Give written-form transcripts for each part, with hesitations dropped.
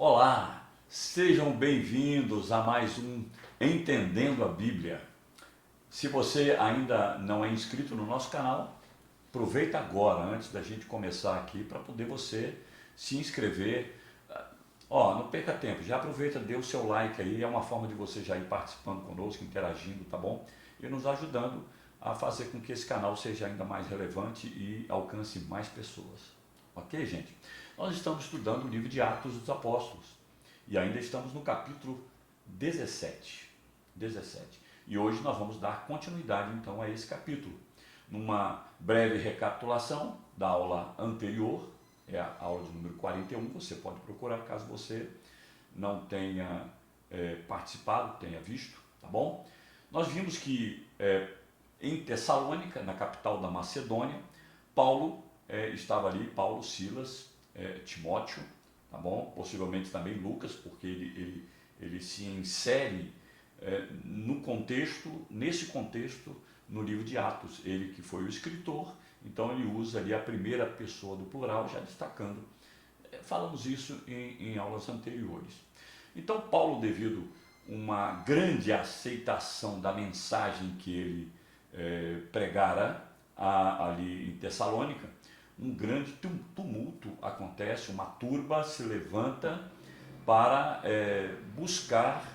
Olá, sejam bem-vindos a mais um Entendendo a Bíblia. Se você ainda não é inscrito no nosso canal, aproveita agora, antes da gente começar aqui, para poder você se inscrever. Não perca tempo, já aproveita, dê o seu like aí, é uma forma de você já ir participando conosco, interagindo, tá bom? E nos ajudando a fazer com que esse canal seja ainda mais relevante e alcance mais pessoas. Ok, gente? Nós estamos estudando o livro de Atos dos Apóstolos e ainda estamos no capítulo 17. E hoje nós vamos dar continuidade então a esse capítulo. Numa breve recapitulação da aula anterior, é a aula de número 41, você pode procurar caso você não tenha participado, tenha visto, tá bom? Nós vimos que em Tessalônica, na capital da Macedônia, Paulo estava ali, Paulo, Silas, Timóteo, tá bom? Possivelmente também Lucas, porque ele se insere no contexto, nesse contexto, no livro de Atos. Ele que foi o escritor, então ele usa ali a primeira pessoa do plural, já destacando. Falamos isso em aulas anteriores. Então Paulo, devido a uma grande aceitação da mensagem que ele pregara ali em Tessalônica, um grande tumulto acontece, uma turba se levanta para buscar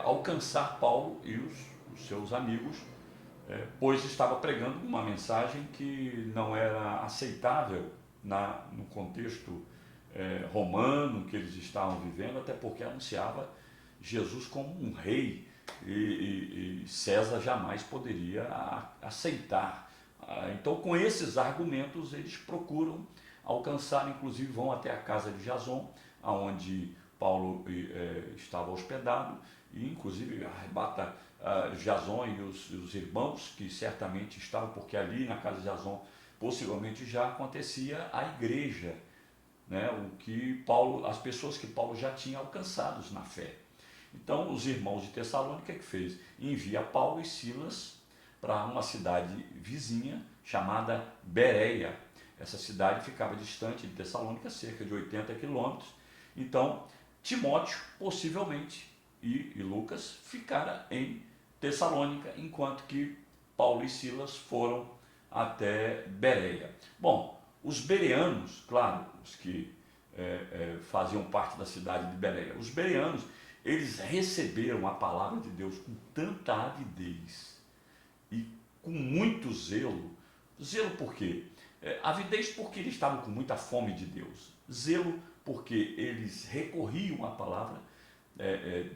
alcançar Paulo e os seus amigos, pois estava pregando uma mensagem que não era aceitável no contexto romano que eles estavam vivendo, até porque anunciava Jesus como um rei e César jamais poderia aceitar. Então, com esses argumentos, eles procuram alcançar, inclusive vão até a casa de Jason, onde Paulo estava hospedado, e inclusive arrebata Jason e os irmãos que certamente estavam, porque ali na casa de Jason possivelmente já acontecia a igreja, né, as pessoas que Paulo já tinha alcançados na fé. Então os irmãos de Tessalônica que fez? Envia Paulo e Silas para uma cidade vizinha chamada Bereia. Essa cidade ficava distante de Tessalônica, cerca de 80 quilômetros. Então Timóteo possivelmente e Lucas ficaram em Tessalônica, enquanto que Paulo e Silas foram até Bereia. Bom, os bereanos, claro, os que faziam parte da cidade de Bereia, os bereanos, eles receberam a palavra de Deus com tanta avidez e com muito zelo. Zelo por quê? Avidez porque eles estavam com muita fome de Deus. Zelo porque eles recorriam à palavra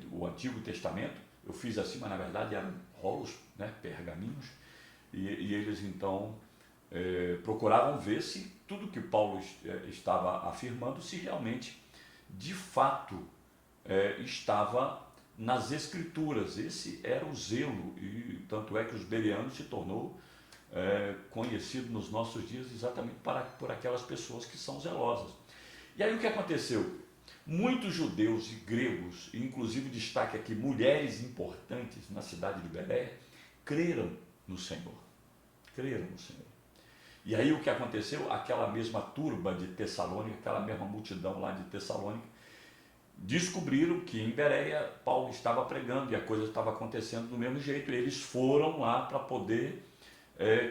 do Antigo Testamento. Eu fiz assim, mas na verdade eram rolos, né, pergaminhos, e eles então procuravam ver se tudo que Paulo estava afirmando, se realmente, de fato, estava nas Escrituras. Esse era o zelo, e tanto é que os bereanos se tornou conhecido nos nossos dias exatamente por aquelas pessoas que são zelosas. E aí o que aconteceu? Muitos judeus e gregos, inclusive destaque aqui mulheres importantes na cidade de Bereia, creram no Senhor. Creram no Senhor. E aí o que aconteceu? Aquela mesma turba de Tessalônica, aquela mesma multidão lá de Tessalônica, descobriram que em Bereia Paulo estava pregando e a coisa estava acontecendo do mesmo jeito. Eles foram lá para poder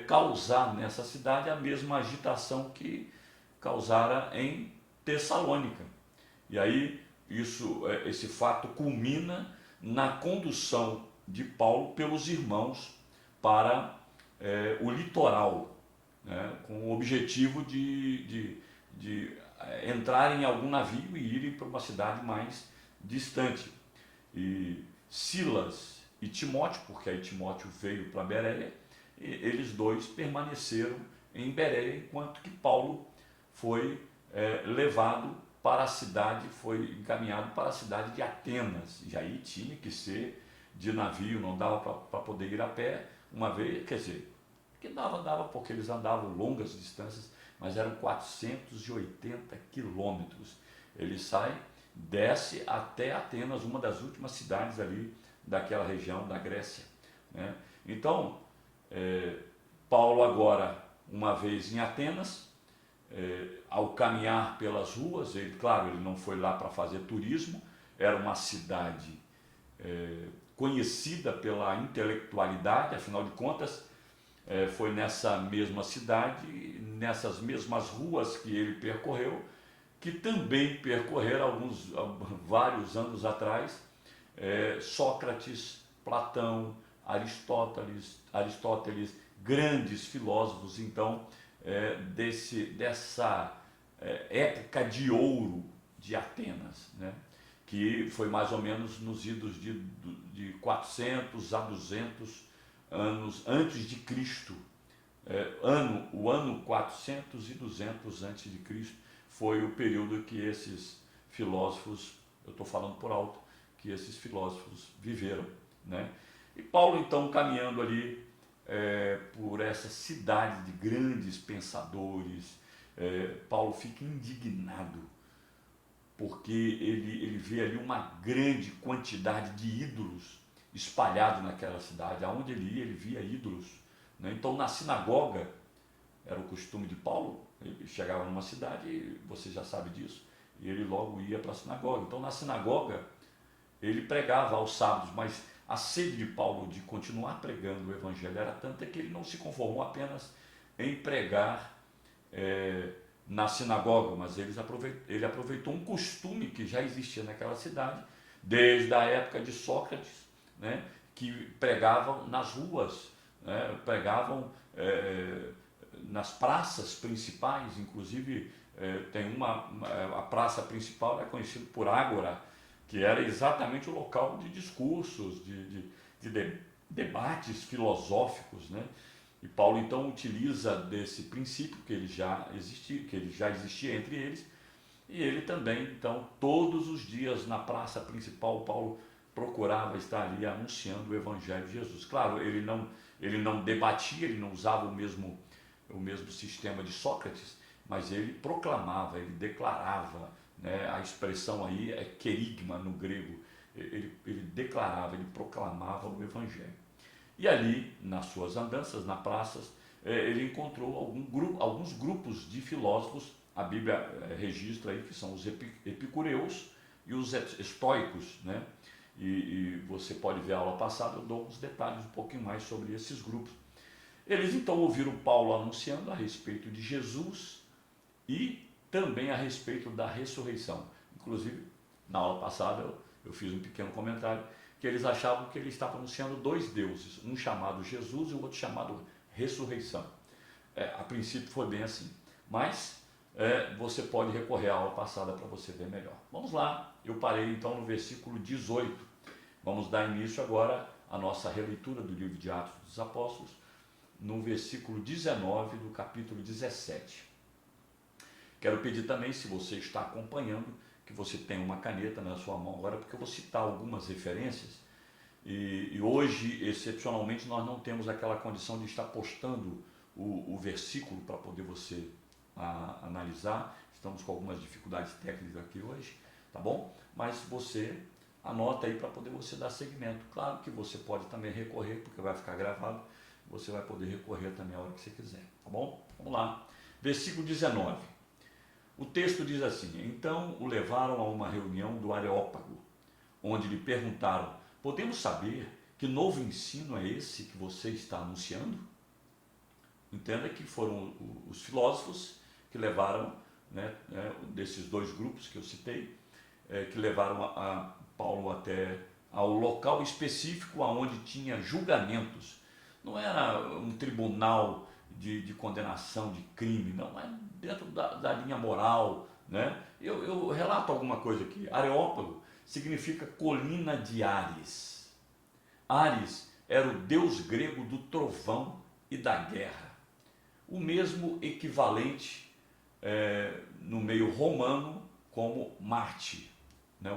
causar nessa cidade a mesma agitação que causara em Tessalônica. E aí esse fato culmina na condução de Paulo pelos irmãos para o litoral, né, com o objetivo de entrar em algum navio e irem para uma cidade mais distante. E Silas e Timóteo, porque aí Timóteo veio para Bereia, eles dois permaneceram em Bereia, enquanto que Paulo foi levado para a cidade, foi encaminhado para a cidade de Atenas. E aí tinha que ser de navio, não dava para poder ir a pé uma vez, quer dizer, que dava porque eles andavam longas distâncias, mas eram 480 quilômetros. Ele sai, desce até Atenas, uma das últimas cidades ali daquela região da Grécia, né? Então, Paulo agora, uma vez em Atenas, ao caminhar pelas ruas, claro, ele não foi lá para fazer turismo, era uma cidade conhecida pela intelectualidade, afinal de contas, foi nessa mesma cidade, nessas mesmas ruas que ele percorreu, que também percorreram vários anos atrás, Sócrates, Platão, Aristóteles, grandes filósofos, então, dessa época de ouro de Atenas, né? Que foi mais ou menos nos idos de 400 a 200 anos antes de Cristo. O ano 400 e 200 antes de Cristo foi o período que esses filósofos, eu estou falando por alto, que esses filósofos viveram, né? E Paulo, então, caminhando ali por essa cidade de grandes pensadores, Paulo fica indignado, porque ele vê ali uma grande quantidade de ídolos espalhados naquela cidade. Aonde ele ia, ele via ídolos, né? Então, na sinagoga, era o costume de Paulo, ele chegava numa cidade, você já sabe disso, e ele logo ia para a sinagoga. Então, na sinagoga, ele pregava aos sábados, mas a sede de Paulo de continuar pregando o evangelho era tanta que ele não se conformou apenas em pregar na sinagoga, mas ele aproveitou um costume que já existia naquela cidade, desde a época de Sócrates, né, que pregavam nas ruas, né, pregavam nas praças principais, inclusive tem a praça principal é conhecida por Ágora, que era exatamente o local de discursos, de debates filosóficos, né? E Paulo então utiliza desse princípio que ele já existia entre eles, e ele também, então, todos os dias na praça principal, Paulo procurava estar ali anunciando o evangelho de Jesus. Claro, ele não debatia, ele não usava o mesmo sistema de Sócrates, mas ele proclamava, ele declarava, né? A expressão aí é querigma no grego, ele declarava, ele proclamava o evangelho. E ali, nas suas andanças, nas praças, ele encontrou alguns grupos de filósofos. A Bíblia registra aí que são os epicureus e os estoicos, né? E você pode ver a aula passada, eu dou uns detalhes um pouquinho mais sobre esses grupos. Eles então ouviram Paulo anunciando a respeito de Jesus e também a respeito da ressurreição. Inclusive, na aula passada eu fiz um pequeno comentário que eles achavam que ele estava anunciando dois deuses, um chamado Jesus e o outro chamado ressurreição. A princípio foi bem assim, mas você pode recorrer à aula passada para você ver melhor. Vamos lá, eu parei então no versículo 18. Vamos dar início agora à nossa releitura do livro de Atos dos Apóstolos, no versículo 19 do capítulo 17. Quero pedir também, se você está acompanhando, que você tenha uma caneta na sua mão agora, porque eu vou citar algumas referências, e hoje, excepcionalmente, nós não temos aquela condição de estar postando o versículo para poder você analisar. Estamos com algumas dificuldades técnicas aqui hoje, tá bom? Mas você anota aí para poder você dar seguimento. Claro que você pode também recorrer, porque vai ficar gravado, você vai poder recorrer também a hora que você quiser, tá bom? Vamos lá. Versículo 19. O texto diz assim: então o levaram a uma reunião do Areópago, onde lhe perguntaram: podemos saber que novo ensino é esse que você está anunciando? Entenda que foram os filósofos que levaram, desses dois grupos que eu citei, que levaram a Paulo até ao local específico onde tinha julgamentos. Não era um tribunal de condenação de crime, não, mas dentro da linha moral, né? Eu relato alguma coisa aqui. Areópago significa colina de Ares. Ares era o deus grego do trovão e da guerra. O mesmo equivalente no meio romano como Marte, né?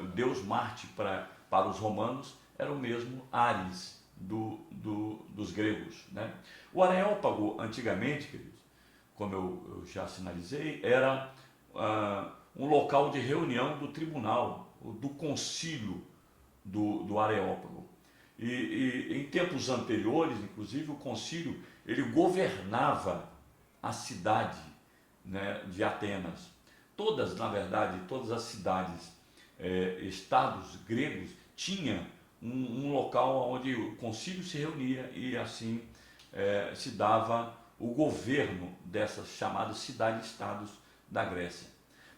O deus Marte para os romanos era o mesmo Ares dos gregos, né? O Areópago, antigamente, queridos, como eu já sinalizei, era um local de reunião do tribunal, do concílio do Areópago. E em tempos anteriores, inclusive, o concílio ele governava a cidade né, de Atenas. Todas, na verdade, todas as cidades, estados gregos, tinha um local onde o concílio se reunia e assim se dava o governo dessas chamadas cidades-estados da Grécia.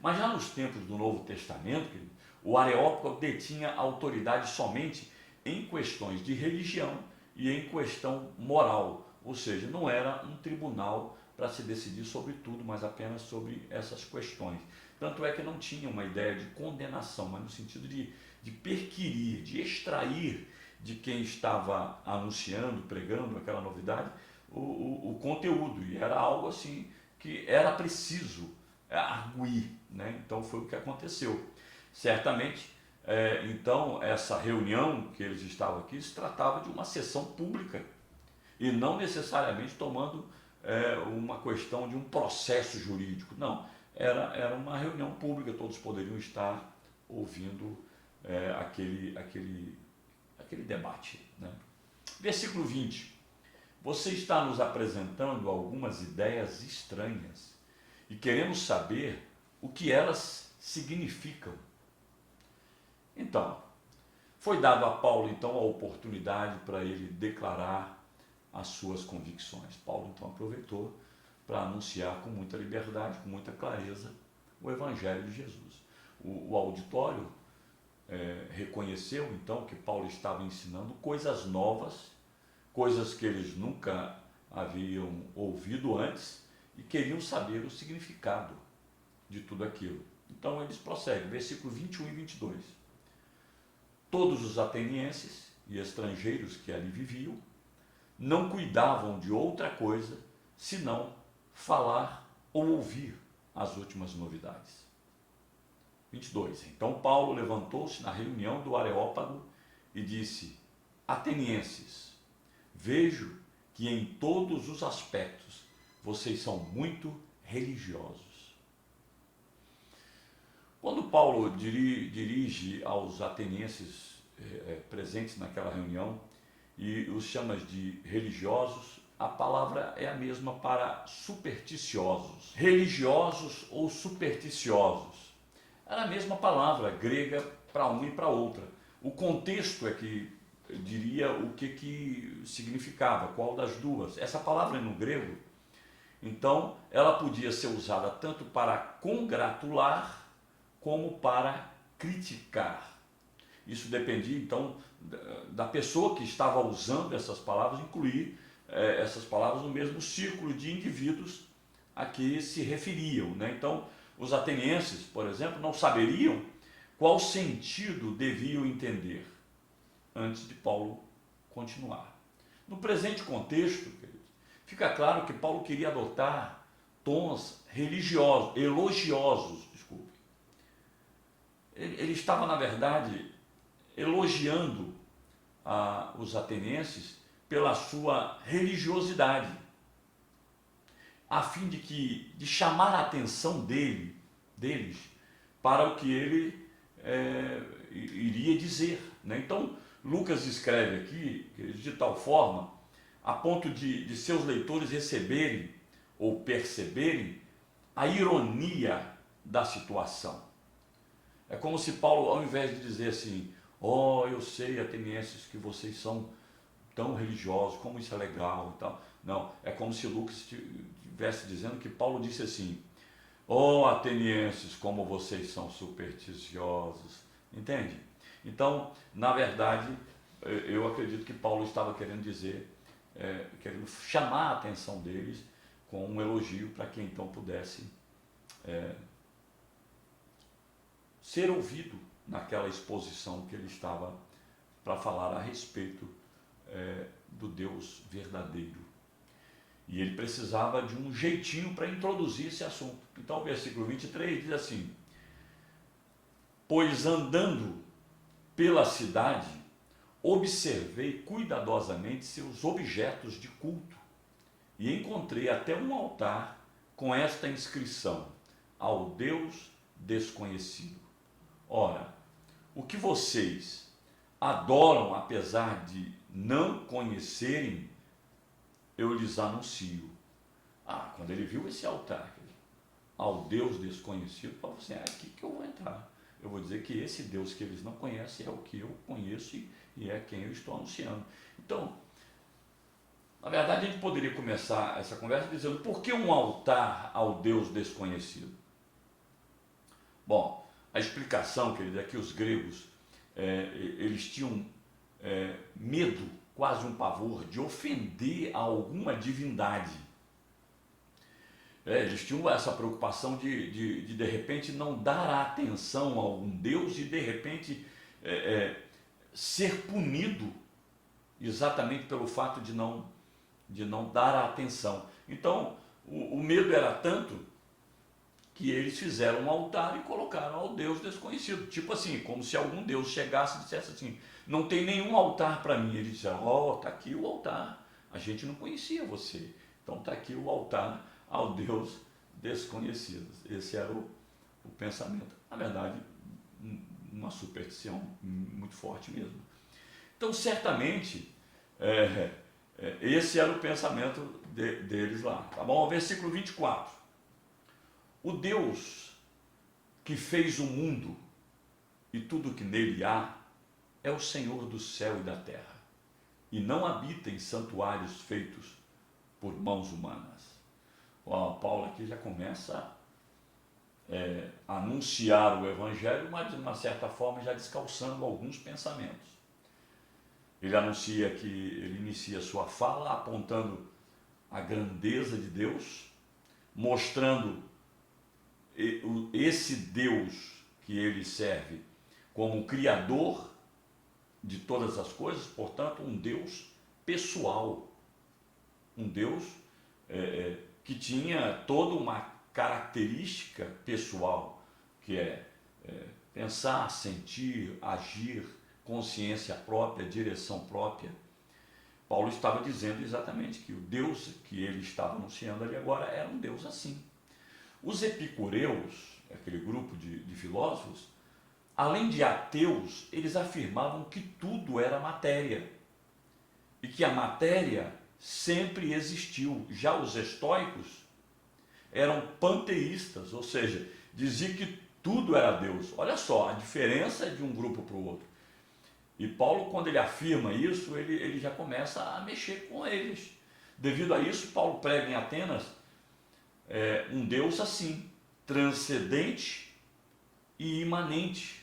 Mas já nos tempos do Novo Testamento, o Areópago detinha autoridade somente em questões de religião e em questão moral, ou seja, não era um tribunal para se decidir sobre tudo, mas apenas sobre essas questões. Tanto é que não tinha uma ideia de condenação, mas no sentido de perquirir, de extrair de quem estava anunciando, pregando aquela novidade, o conteúdo. E era algo assim que era preciso arguir, né? Então foi o que aconteceu. Certamente, então, essa reunião que eles estavam aqui se tratava de uma sessão pública e não necessariamente tomando uma questão de um processo jurídico. Não, era uma reunião pública, todos poderiam estar ouvindo aquele debate, né? Versículo 20. Você está nos apresentando algumas ideias estranhas e queremos saber o que elas significam. Então, foi dado a Paulo então a oportunidade para ele declarar as suas convicções. Paulo então aproveitou para anunciar com muita liberdade, com muita clareza, o Evangelho de Jesus. O auditório reconheceu então que Paulo estava ensinando coisas novas, coisas que eles nunca haviam ouvido antes e queriam saber o significado de tudo aquilo. Então eles prosseguem, versículo 21 e 22. Todos os atenienses e estrangeiros que ali viviam não cuidavam de outra coisa senão falar ou ouvir as últimas novidades. 22. Então Paulo levantou-se na reunião do Areópago e disse: Atenienses, vejo que em todos os aspectos vocês são muito religiosos. Quando Paulo dirige aos atenienses presentes naquela reunião e os chama de religiosos, a palavra é a mesma para supersticiosos. Religiosos ou supersticiosos. Era a mesma palavra grega para uma e para outra. O contexto é que diria o que significava, qual das duas. Essa palavra é no grego, então ela podia ser usada tanto para congratular como para criticar. Isso dependia então da pessoa que estava usando essas palavras, incluir essas palavras no mesmo círculo de indivíduos a que se referiam, né? Então os atenienses, por exemplo, não saberiam qual sentido deviam entender antes de Paulo continuar. No presente contexto, queridos, fica claro que Paulo queria adotar tons religiosos, elogiosos, desculpe. Ele estava, na verdade, elogiando os atenienses pela sua religiosidade, a fim de chamar a atenção deles para o que ele iria dizer, né? Então, Lucas escreve aqui, de tal forma, a ponto de seus leitores receberem ou perceberem a ironia da situação. É como se Paulo, ao invés de dizer assim, eu sei, atenienses, que vocês são tão religiosos, como isso é legal e tal. Não, é como se Lucas estivesse dizendo que Paulo disse assim, atenienses, como vocês são supersticiosos. Entende? Então, na verdade, eu acredito que Paulo estava querendo dizer, querendo chamar a atenção deles com um elogio para que então pudesse ser ouvido naquela exposição que ele estava para falar a respeito do Deus verdadeiro. E ele precisava de um jeitinho para introduzir esse assunto. Então o versículo 23 diz assim, pois andando pela cidade, observei cuidadosamente seus objetos de culto e encontrei até um altar com esta inscrição, ao Deus desconhecido. Ora, o que vocês adoram apesar de não conhecerem, eu lhes anuncio. Quando ele viu esse altar, ao Deus desconhecido, Paulo falou assim, é aqui que eu vou entrar. Eu vou dizer que esse Deus que eles não conhecem é o que eu conheço e é quem eu estou anunciando. Então, na verdade, a gente poderia começar essa conversa dizendo, por que um altar ao Deus desconhecido? Bom, a explicação, querido, é que os gregos, eles tinham medo, quase um pavor, de ofender a alguma divindade. Eles tinham essa preocupação de repente, não dar atenção a algum Deus e, de repente, ser punido exatamente pelo fato de não dar atenção. Então, o medo era tanto que eles fizeram um altar e colocaram ao Deus desconhecido. Tipo assim, como se algum Deus chegasse e dissesse assim, não tem nenhum altar para mim. Eles disseram, está aqui o altar, a gente não conhecia você, então está aqui o altar ao Deus desconhecido. Esse era o pensamento. Na verdade, uma superstição muito forte mesmo. Então, certamente, esse era o pensamento deles lá. Tá bom? Versículo 24. O Deus que fez o mundo e tudo que nele há é o Senhor do céu e da terra, e não habita em santuários feitos por mãos humanas. Paulo aqui já começa a anunciar o Evangelho, mas de uma certa forma já descalçando alguns pensamentos. Ele anuncia que ele inicia sua fala apontando a grandeza de Deus, mostrando esse Deus que ele serve como o Criador de todas as coisas, portanto, um Deus pessoal, um Deus que tinha toda uma característica pessoal, que pensar, sentir, agir, consciência própria, direção própria. Paulo estava dizendo exatamente que o Deus que ele estava anunciando ali agora era um Deus assim. Os epicureus, aquele grupo de filósofos, além de ateus, eles afirmavam que tudo era matéria e que a matéria sempre existiu. Já os estoicos eram panteístas, ou seja, diziam que tudo era Deus. Olha só a diferença de um grupo para o outro. E Paulo, quando ele afirma isso, ele já começa a mexer com eles. Devido a isso, Paulo prega em Atenas um Deus assim, transcendente e imanente.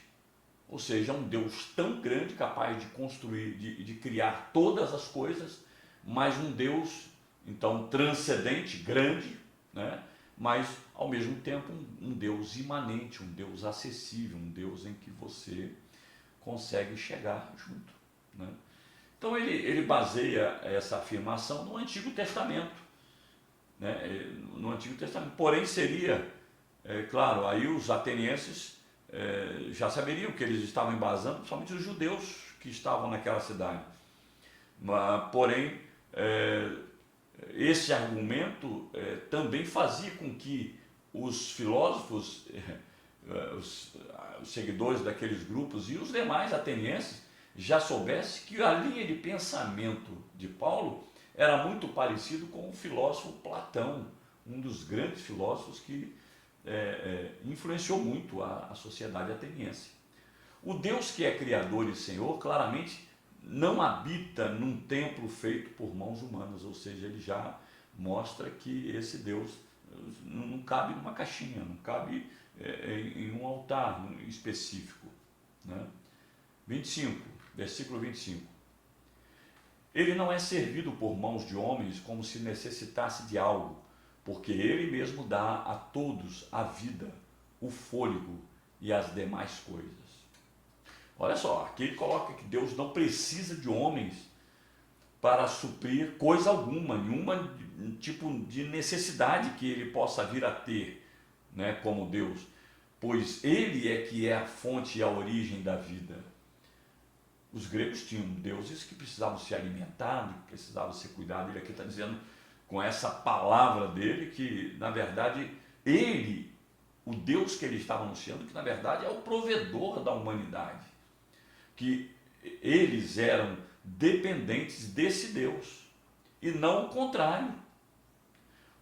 Ou seja, um Deus tão grande, capaz de construir, de criar todas as coisas, mas um Deus, então, transcendente, grande, né? Mas, ao mesmo tempo, um Deus imanente, um Deus acessível, um Deus em que você consegue chegar junto, né? Então, ele baseia essa afirmação no Antigo Testamento, né? No Antigo Testamento. Porém, seria, claro, aí os atenienses já saberiam que eles estavam embasando, principalmente os judeus que estavam naquela cidade. Porém, esse argumento também fazia com que os filósofos, os seguidores daqueles grupos e os demais atenienses já soubessem que a linha de pensamento de Paulo era muito parecido com o filósofo Platão, um dos grandes filósofos que influenciou muito a sociedade ateniense. O Deus que é Criador e Senhor, claramente, não habita num templo feito por mãos humanas, ou seja, ele já mostra que esse Deus não cabe numa caixinha, não cabe em um altar específico, né? 25, versículo 25. Ele não é servido por mãos de homens como se necessitasse de algo, porque ele mesmo dá a todos a vida, o fôlego e as demais coisas. Olha só, aqui ele coloca que Deus não precisa de homens para suprir coisa alguma, nenhuma tipo de necessidade que ele possa vir a ter, né, como Deus, pois ele é que é a fonte e a origem da vida. Os gregos tinham deuses que precisavam ser alimentados, que precisavam ser cuidados. Ele aqui está dizendo, com essa palavra dele, que na verdade ele, o Deus que ele estava anunciando, que na verdade é o provedor da humanidade, que eles eram dependentes desse Deus e não o contrário.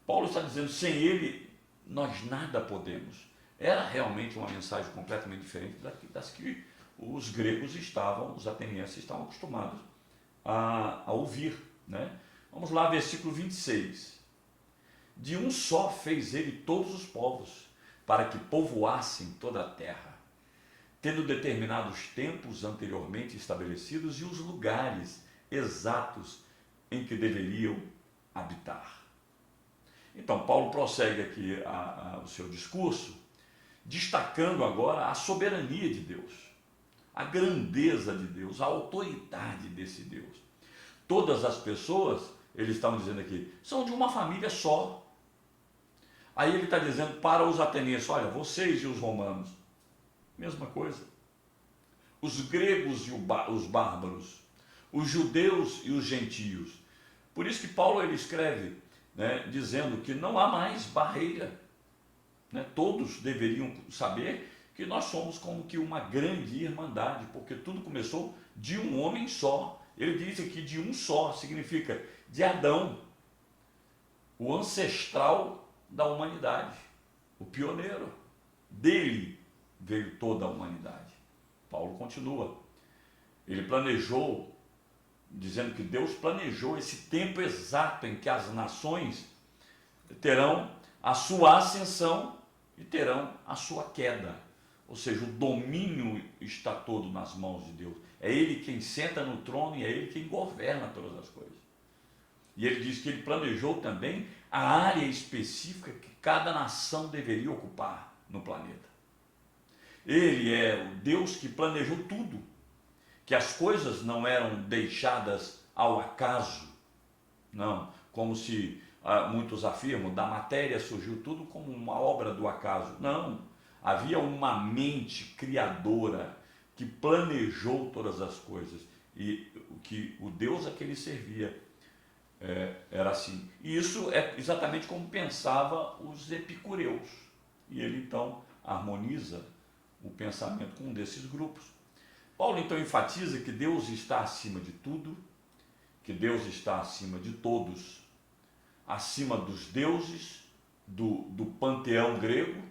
Paulo está dizendo, sem ele nós nada podemos. Era realmente uma mensagem completamente diferente das que os gregos estavam, os atenienses estavam acostumados a ouvir, né? Vamos lá, versículo 26. De um só fez ele todos os povos, para que povoassem toda a terra, tendo determinado os tempos anteriormente estabelecidos e os lugares exatos em que deveriam habitar. Então, Paulo prossegue aqui o seu discurso, destacando agora a soberania de Deus, a grandeza de Deus, a autoridade desse Deus. Todas as pessoas, eles estavam dizendo aqui, são de uma família só. Aí ele está dizendo para os atenienses, olha, vocês e os romanos, mesma coisa. Os gregos e os bárbaros, os judeus e os gentios. Por isso que Paulo ele escreve, né, dizendo que não há mais barreira. Né? Todos deveriam saber que nós somos como que uma grande irmandade, porque tudo começou de um homem só. Ele diz aqui de um só, significa de Adão, o ancestral da humanidade, o pioneiro. Dele veio toda a humanidade. Paulo continua. Ele planejou, dizendo que Deus planejou esse tempo exato em que as nações terão a sua ascensão e terão a sua queda. Ou seja, o domínio está todo nas mãos de Deus. É Ele quem senta no trono e é Ele quem governa todas as coisas. E ele diz que ele planejou também a área específica que cada nação deveria ocupar no planeta. Ele é o Deus que planejou tudo, que as coisas não eram deixadas ao acaso, não, como se muitos afirmam, da matéria surgiu tudo como uma obra do acaso. Não, havia uma mente criadora que planejou todas as coisas, e que o Deus a que ele servia era assim. E isso é exatamente como pensavam os epicureus. E ele então harmoniza o pensamento com um desses grupos. Paulo então enfatiza que Deus está acima de tudo, que Deus está acima de todos, acima dos deuses, do panteão grego,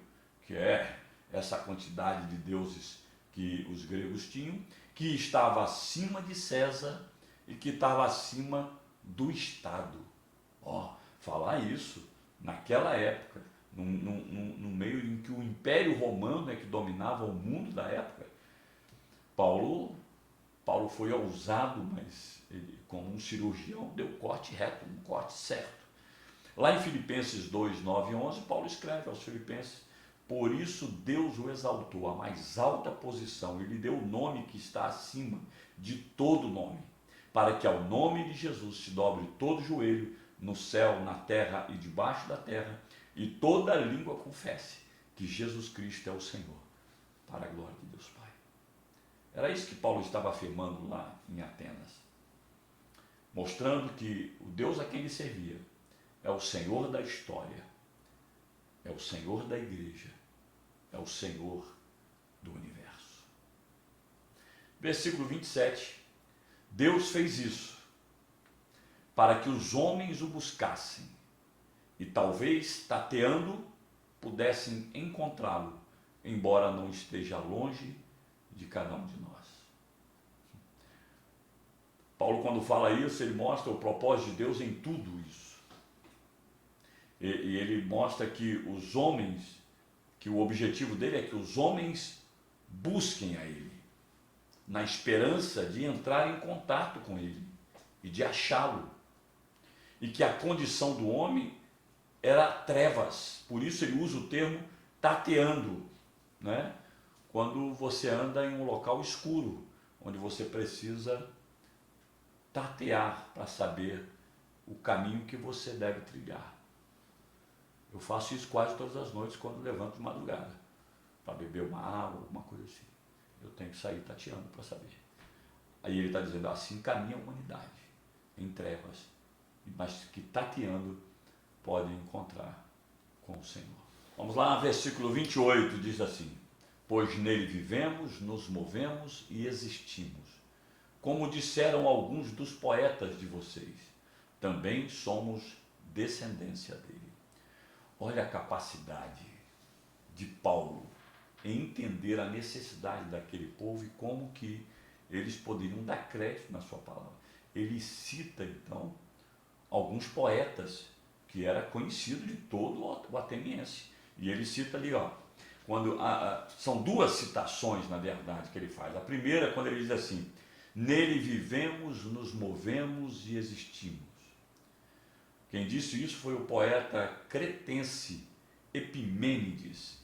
que é essa quantidade de deuses que os gregos tinham, que estava acima de César e que estava acima do Estado. Falar isso naquela época, no meio em que o Império Romano é que dominava o mundo da época. Paulo foi ousado, mas ele, como um cirurgião, deu corte reto, um corte certo. Lá em Filipenses 2, 9 e 11, Paulo escreve aos Filipenses: por isso Deus o exaltou à mais alta posição e lhe deu o nome que está acima de todo nome, para que ao nome de Jesus se dobre todo joelho, no céu, na terra e debaixo da terra, e toda língua confesse que Jesus Cristo é o Senhor, para a glória de Deus Pai. Era isso que Paulo estava afirmando lá em Atenas, mostrando que o Deus a quem ele servia é o Senhor da história, é o Senhor da igreja, é o Senhor do universo. Versículo 27. Deus fez isso para que os homens o buscassem e talvez, tateando, pudessem encontrá-lo, embora não esteja longe de cada um de nós. Paulo, quando fala isso, ele mostra o propósito de Deus em tudo isso. E ele mostra que os homens, que o objetivo dele é que os homens busquem a ele, na esperança de entrar em contato com ele e de achá-lo. E que a condição do homem era trevas, por isso ele usa o termo tateando, né? Quando você anda em um local escuro, onde você precisa tatear para saber o caminho que você deve trilhar. Eu faço isso quase todas as noites quando levanto de madrugada, para beber uma água, alguma coisa assim. Eu tenho que sair tateando para saber. Aí ele está dizendo, assim caminha a humanidade, em trevas, mas que tateando pode encontrar com o Senhor. Vamos lá, versículo 28 diz assim: pois nele vivemos, nos movemos e existimos. Como disseram alguns dos poetas de vocês, também somos descendência dele. Olha a capacidade de Paulo em entender a necessidade daquele povo e como que eles poderiam dar crédito na sua palavra. Ele cita então alguns poetas que era conhecido de todo o ateniense. E ele cita ali, ó, são duas citações, na verdade, que ele faz. A primeira, quando ele diz assim: nele vivemos, nos movemos e existimos. Quem disse isso foi o poeta cretense Epimênides,